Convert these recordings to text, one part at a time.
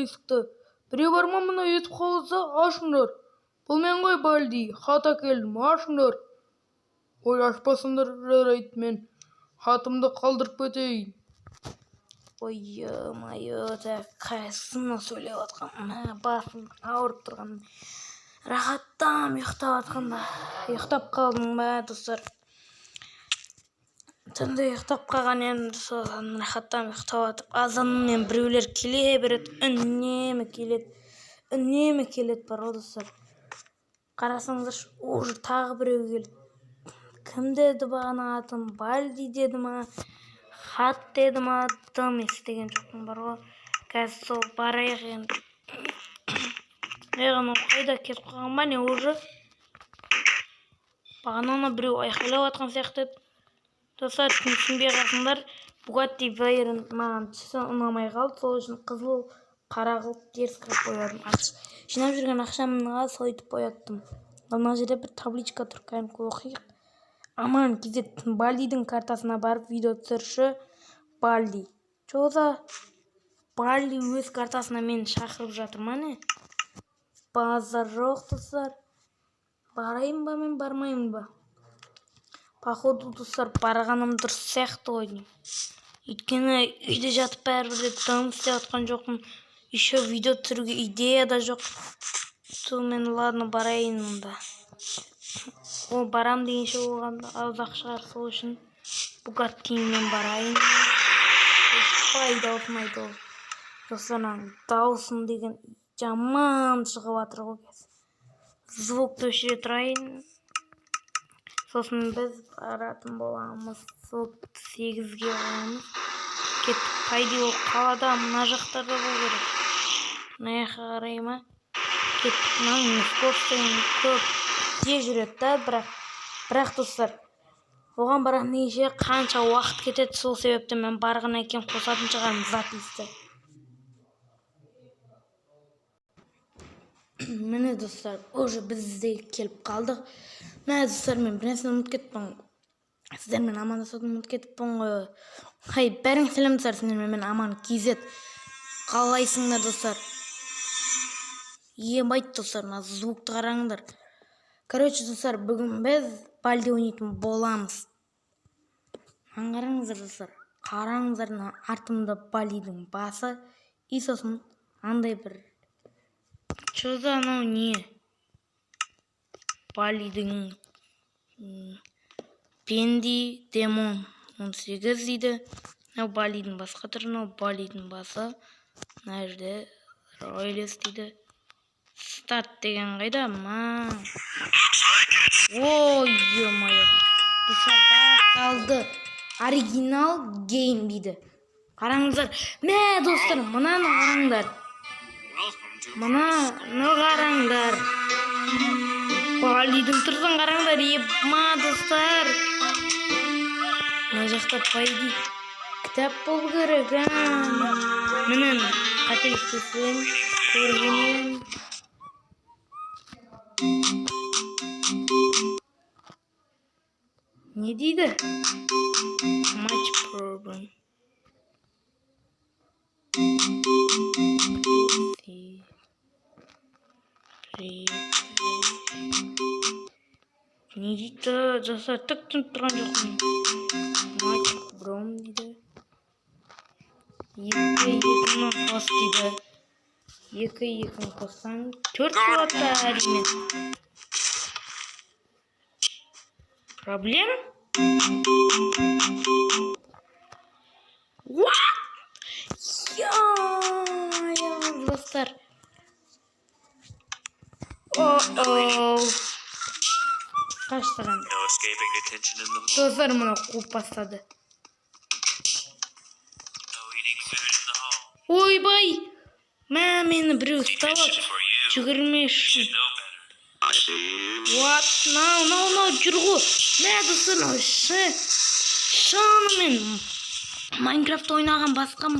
есікті. Біреу бар ма мұны етіп қалса, ашыңдар. Бұл мен ғой Балди, хат әкелдім, ашыңдар. Ой, ашпасыңдар, жарайды, мен хатымды қалдырып кетейін. Ой-ой, қайсына сөйлеп атқан, басым ауырып тұрған. Рахаттам ұйықтап атқанда. Ұйықтап қалдым ба, достар. Түнде ұйықтап қалған енді соған рахаттам ұйықтап атып, азанмен біреулер келе береді, үнемі келеді бар ғой, достар. Қарасаңыздар, уже тағы біреу келді. Кім деді бағана атым? Балди деді ма? Хат деді ма? Дым естіген жоқпын бар ғой. Қазір сол барайық енді. Яғни қайда кетіп қалған ба не уже? Бағана біреу айқайлап атқан сияқты еді. Достар, түсінбей қалсаңдар, Bugatti Veyron маған түсі ұнамай қалды, сол үшін қызыл қара қылып теріс қылып қойдым. Жинап жүрген ақшамды сойытып қойдым. Мына жерде бір табличка тұр, кәдімгі оқиық. Аман кезет Балдидің картасына барып видео түсірші Балди. Жоғса Балди өз картасына мені шақырып жатыр ма не? Базар жоқ, достар. Барайын ба мен, бармайын ба? Походу, достар, барғаным дұрыс сияқты ғой. Өйткені үйде жатып бәрібір дым істеп атқан жоқпын. Еще видео түсіруге идея да жоқ. Мен ладно барайын мұнда. Ол барам дегенше оғанда аузақ шығар, сол үшін Бугаттимен барайын. Пайдалмайды ол. Достарынан даусын деген жаман шығып атыр ғой қазір. Звукты өшіре тұрайын. Сосын біз баратын боламыз. Звукты 8-ге қоямыз. Кеттік, пайды ол қалада мына жақтарда бол керек. Мына жаққа қарай ма? Кеттік, мынаның скоростың көп тез жүреді да, бірақ достар, оған барған неше қанша уақыт кетеді, сол себепті мен барған екен қосатын шығармын записті. Міне достар, уже бізде келіп қалдық. Міне достар, мен бір нәрсені ұмытып кетіппін. Сіздермен амандасуды ұмытып кетіппін ғой. Хай, бәрің сәлемдер, сіздермен мен Аман Кизет. Қалайсыңдар достар? Ебайт достар, мына звукты қараңдар. Короче, достар, бүгін біз Балди ойнайтын боламыз. Қараңыздар достар, қараңыздар артымда Балдидің басы. И сосын андай бір чөзі анау не? Балдидің Пенди Демон 18 дейді. Балдидің басқа түрі, Балдидің басы. Мына жерде Ройлес дейді. Старт деген қайда? Ой, ё-моё. Достар, басталды. Оригинал гейм дейді. Қараңыздар. Мә, достар, мынаны қараңдар. Мынаны қараңдар. Балдидің тұрсын қараңдар. Ема, достар. Мына жақта пайди. Кітап бол керек. Мінін қателестесен көргенен. Не дейді? Match problem. Не дейді? Достар, түк түсініп тұрған жоқпын. Match problem дейді. 2-2-ні қос дейді. 2-2-ні қоссаң 4 болады әрине. Проблем? What? Достар. О-оу. Қаштырған. Достар, мұны қуып бастады. Ойбай! Мені біреу ұстап жүгірмеш. What? No, жүргу. Мә, достар, шынымен Майнкрафт ойнаған басқа,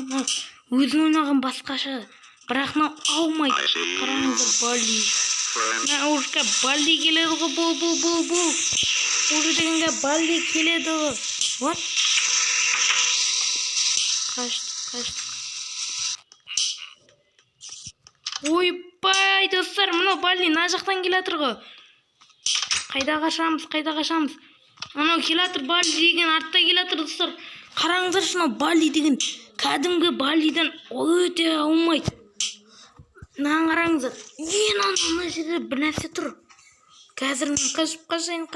өзін ойнаған басқаша. Бірақ аумайды. Қараңыздар, Балди. Мә, Балди келеді ғой, бұл. Уже дегенге Балди келеді ғой. What? Қаштық. Ойбай достар, мынау Балди мына жақтан келатыр ғой. Қайда қашамыз? Анау келатыр, Балди деген артта келатыр достар. Қараңыздаршы, мынау Балди деген кәдімгі Балдиден өте аумайды. Мынаны қараңыздар. Ана жерде бір нәрсе тұр. Қазір қашан.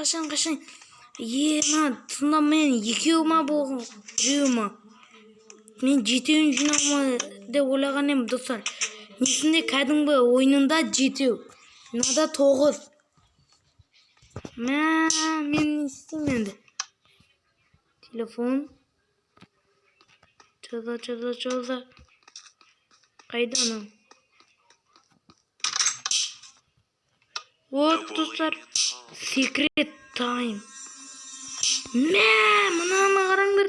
Сонда мен екеу ма болған, біреу ма? Мен жетеуін жинауыма деп ойлаған едім достар. Несінде кәдімгі ойынында 7, мынада 9. Мен не істеймін енді? Телефон. Чоза. Қайда анау? Вот достар, секрет тайм. Мынаны қараңдар.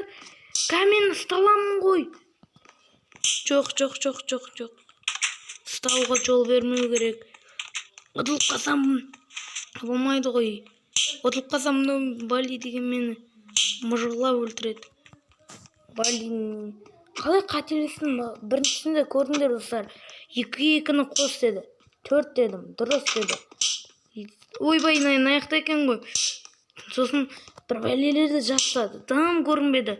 Мен ұсталамын ғой. Жоқ. Ұстауға жол бермеу керек. Ұтылып қалсам болмайды ғой. Ұтылып қалсам Балди деген мені мұжғылап өлтіреді. Балди қалай қателестім? Біріншісінде көрдіңдер достар. 2-2-ні қос деді. 4 дедім. Дұрыс деді. Ойбай, аяқта екен ғой. Сосын бір бәлелерді жасады. Дым көрінбеді.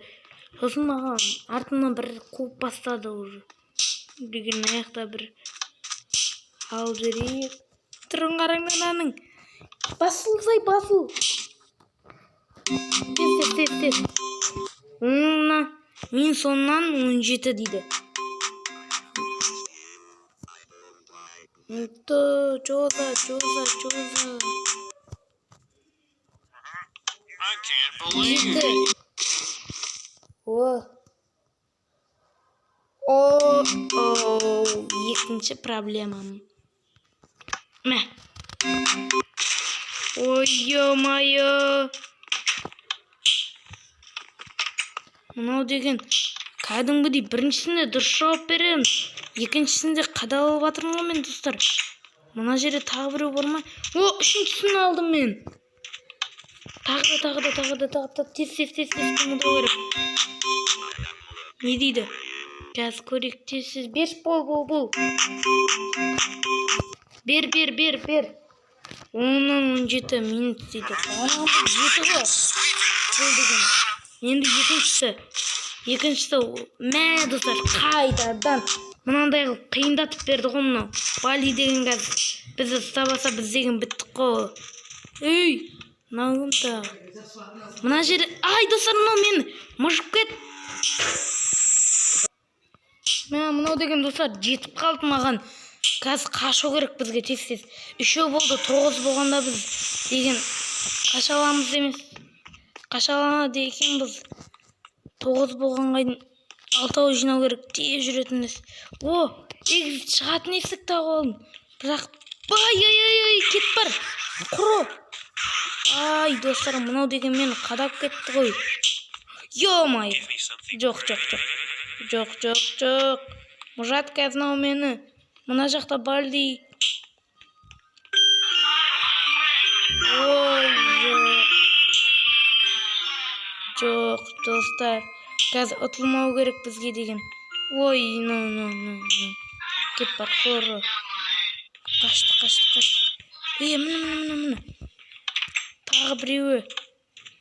Сосын маған артынан бір қуып бастады уже. Деген аяқта бір ал жіберейік. Тұрын қараңдар аның. Басыл. Тез. Мен соннан 17 дейді. Чоза. Екінші проблемам. Ой, ё-моё. Мынау деген кәдімгідей біріншісінде дұрыс жауап беремін. Екіншісінде қадалып жатырмын ғой мен достар. Мына жерде тағы біреу бар ма? Үшіншісін алдым мен. Тағы. Тез қимылдау керек. Не дейді? Қазір көрейік. Тез. Бер, бол. Бер. 10-17 минут дейді. 7 ғой. Енді екіншісі. Достар, қайдадан мынандай қиындатып берді ғой мынау. Балди деген қазір бізді ұстабаса біз деген біттік қой. Ей, мынау кім? Мына жерде, достар, мынау мені мұжып кет. Мынау деген достар жетіп қалды маған. Қазір қашу керек бізге тез. 3 болды, 9 болғанда біз деген қашаламыз емес. Қашаланады екен біз. 9 болғанға 6 жинау керек. Тез жүретініз. Экзит шығатын есік тауып алдым. Бірақ кет бар. Құры. Достар, мынау деген мені қадап кетті ғой. Ё-май. Жоқ. Мұжат қазынау мені. Мына жақта Балди. Жоқ, достар. Қазір ұтылмау керек бізге деген. Кет бар, құры. Қашты. Міне. Тағы біреуі.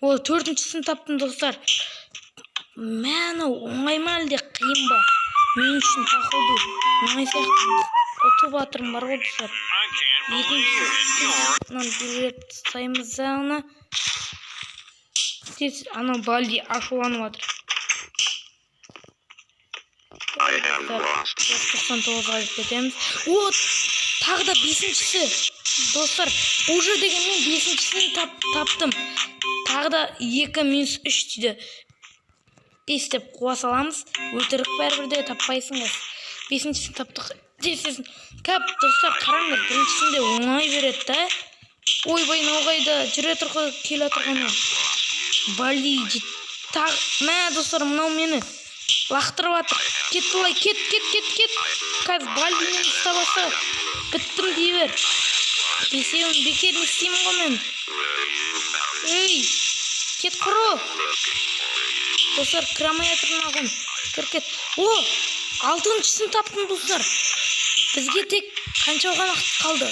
4-шісін таптым, достар. Мәні оңай ма әлде қиын ба? Мен үшін тақылды. Оңай сияқты ұтып атырым бар ғой, достар. Екіншісінен біліп тұстаймыз заңына. Тез ана Балди ашуланып атыр. 99-ға кетеміз. Тағы да 5-шісі. Достар, уже деген мен 5-шісін таптым. Тағы да 2-3 дейді. 5 деп қуа саламыз. Өлтірік бәрбірде таппайсың ғой. 5-шісін таптық. Тез. Кәп, достар, қараңдар. 1-шісінде оңай береді да. Ойбай, науғайда жүре тұрғы келе тұрғаны. Балди достар, мынау мені лақтырып атыр. Кет бұлай, кет. Қазір Балди мені ұстабаса біттім дей бер. Бесеуін бекер не істеймін ғой мен. Ей, кет құры. Достар, кірамай атырын ағын. Кет. 6-шісін таптым, достар. Бізге тек қанша ғана қалды?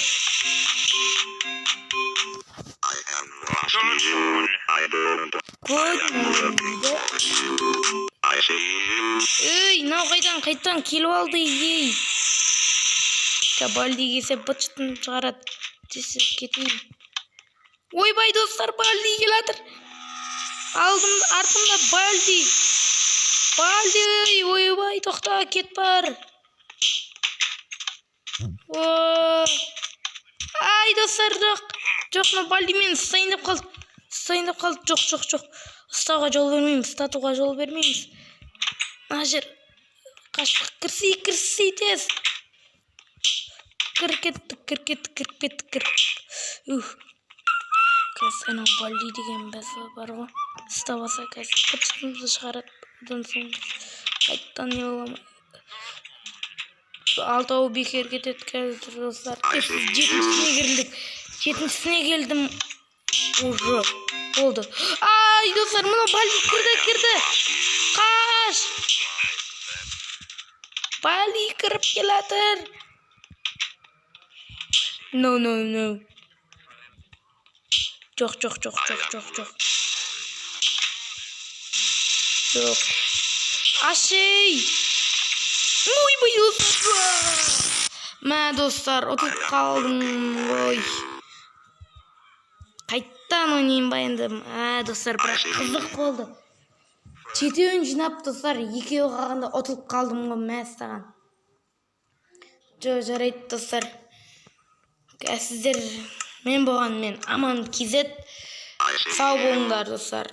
Ей, мынау қайдан келіп алды, ей. Балди келсе бытшытын шығарады. Тесіп кетейін. Ойбай достар, Балди келатыр. Артымда Балди. Балди, ойбай, тоқта, кет бар. Ай, достар, жоқ, Балди мен сайындап қалды. Жоқ. Ұстауға жол бермейміз, ұстатуға жол бермейміз. Ажыр, қашық, кірсей тез. Кір кеттік. Қазір Балди деген бәсі бар ғой. Ұстабаса қазір бытшытымызды шығарады. Одан соң қайттан не боламай. Алтауы бекер кетеді қазір достар. Жетіншісіне келдім. Уже болды. Ай, достар, мұна Балди кірді. Қаш! Балди кіріп келатыр. No. Жоқ. Ашей! Ойбай, достар! Мә, достар, ұтылып қалдым ғой. Қайттан ойнайын ба енді. Достар, бірақ қызық болды. Жетеуін жинап, достар, екеуі қалғанда ұтылып қалдым ғой, мәстаған. Жарайды, достар. Сіздер мен болған мен Аман KZ. Сау болыңдар, достар.